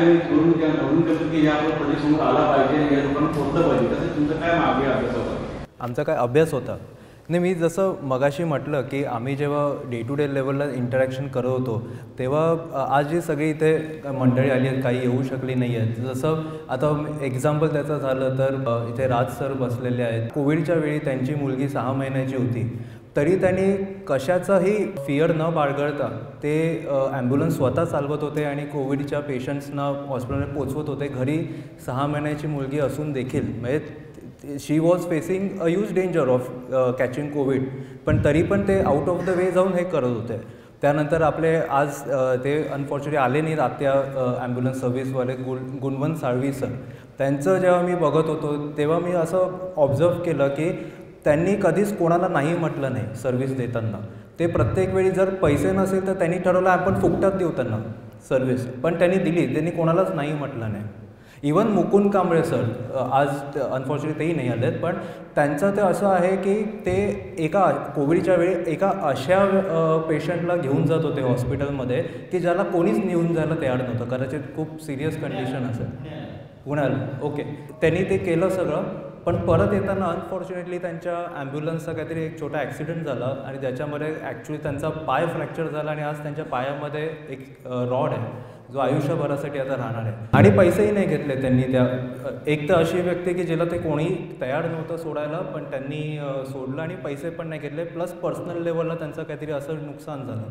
मी करून करतो की या प्रोजेक्टसमोर आला पाहिजे, या लोकांना पोहोचलं पाहिजे, तसं तुमचं काय मागे अभ्यास होता? आमचा काय अभ्यास होता नाही, मी जसं मगाशी म्हटलं की आम्ही जेव्हा डे टू डे लेवलला इंटरॅक्शन करत होतो तेव्हा आज जी सगळी इथे मंडळी आली आहेत, काही येऊ शकली नाही आहेत. जसं आता एक्झाम्पल त्याचं झालं तर इथे राज सर बसलेले आहेत. कोविडच्या वेळी त्यांची मुलगी 6 महिन्याची होती, तरी त्यांनी कशाचाही फिअर न बाळगता ते ॲम्ब्युलन्स स्वतः चालवत होते आणि कोविडच्या पेशंट्सना हॉस्पिटलमध्ये पोचवत होते. घरी 6 महिन्याची मुलगी असून देखील म्हणजे she was facing a huge danger of catching COVID, पण तरी पण ते आउट ऑफ द वे जाऊन हे करत होते. त्यानंतर आपले आज ते अनफॉर्च्युनेटली आले नाहीत आत्या ॲम्ब्युलन्स सर्व्हिसवाले गुणवंत साळवी सर. त्यांचं जेव्हा मी बघत होतो तेव्हा मी असं ऑब्झर्व केलं की त्यांनी कधीच कोणाला नाही म्हटलं नाही सर्व्हिस देताना. ते प्रत्येक वेळी जर पैसे नसेल तर त्यांनी ठरवलं आपण फुकटात देऊ त्यांना सर्व्हिस, पण त्यांनी दिली, त्यांनी कोणालाच नाही म्हटलं नाही. इवन मुकुंद कांबळे सर आज अनफॉर्च्युनेटली तेही नाही आलेत, पण त्यांचं ते असं आहे की ते एका कोविडच्या वेळी एका अशा पेशंटला घेऊन जात होते हॉस्पिटलमध्ये की ज्याला कोणीच नेऊन जायला तयार नव्हतं, कदाचित खूप सिरियस कंडिशन असेल. पुण्याला ओके, त्यांनी ते केलं सगळं, पण परत येताना अनफॉर्च्युनेटली त्यांच्या ॲम्ब्युलन्सचा काहीतरी एक छोटा ॲक्सिडेंट झाला आणि ज्याच्यामध्ये ॲक्च्युली त्यांचा पाय फ्रॅक्चर झाला आणि आज त्यांच्या पायामध्ये एक रॉड आहे जो आयुष्यभरासाठी आता राहणार आहे. आणि पैसेही नाही घेतले त्यांनी. त्या एक तर अशी व्यक्ती की जिला ते कोणी तयार नव्हतं सोडायला, पण त्यांनी सोडलं आणि पैसे पण नाही घेतले, प्लस पर्सनल लेवलला त्यांचं काहीतरी असं नुकसान झालं.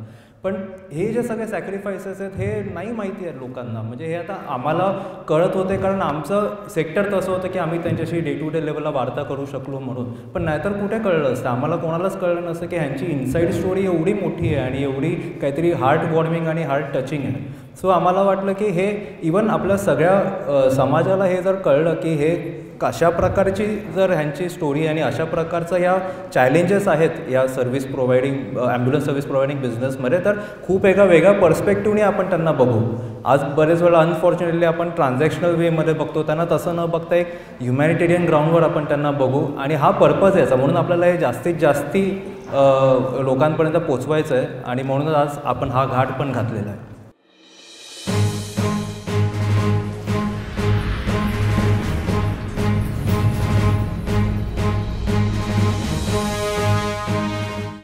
पण हे जे सगळे सॅक्रिफायसेस आहेत हे नाही माहिती आहे लोकांना. म्हणजे हे आता आम्हाला कळत होते कारण आमचं सेक्टर तसं होतं की आम्ही त्यांच्याशी डे टू डे लेवलला वार्ता करू शकलो म्हणून, पण नाहीतर कुठे कळलं असतं आम्हाला, कोणालाच कळलं नसतं की ह्यांची इनसाईड स्टोरी एवढी मोठी आहे आणि एवढी काहीतरी हार्ट वॉर्मिंग आणि हार्ट टचिंग आहे. सो आम्हाला वाटलं की हे इवन आपल्या सगळ्या समाजाला हे जर कळलं की हे कशा प्रकारची जर ह्यांची स्टोरी आणि अशा प्रकारचं ह्या चॅलेंजेस आहेत या service providing ambulance service providing बिझनेसमध्ये, तर खूप एका वेगळ्या पर्स्पेक्टिव्हने आपण त्यांना बघू. आज बरेच वेळा अनफॉर्च्युनेटली आपण ट्रान्झॅक्शनल वेमध्ये बघतो, त्यांना तसं न बघता एक ह्युमॅनिटेरियन ग्राउंडवर आपण त्यांना बघू आणि हा पर्पज याचा, म्हणून आपल्याला हे जास्तीत जास्ती लोकांपर्यंत पोचवायचं आहे आणि म्हणूनच आज आपण हा घाट पण घातलेला आहे.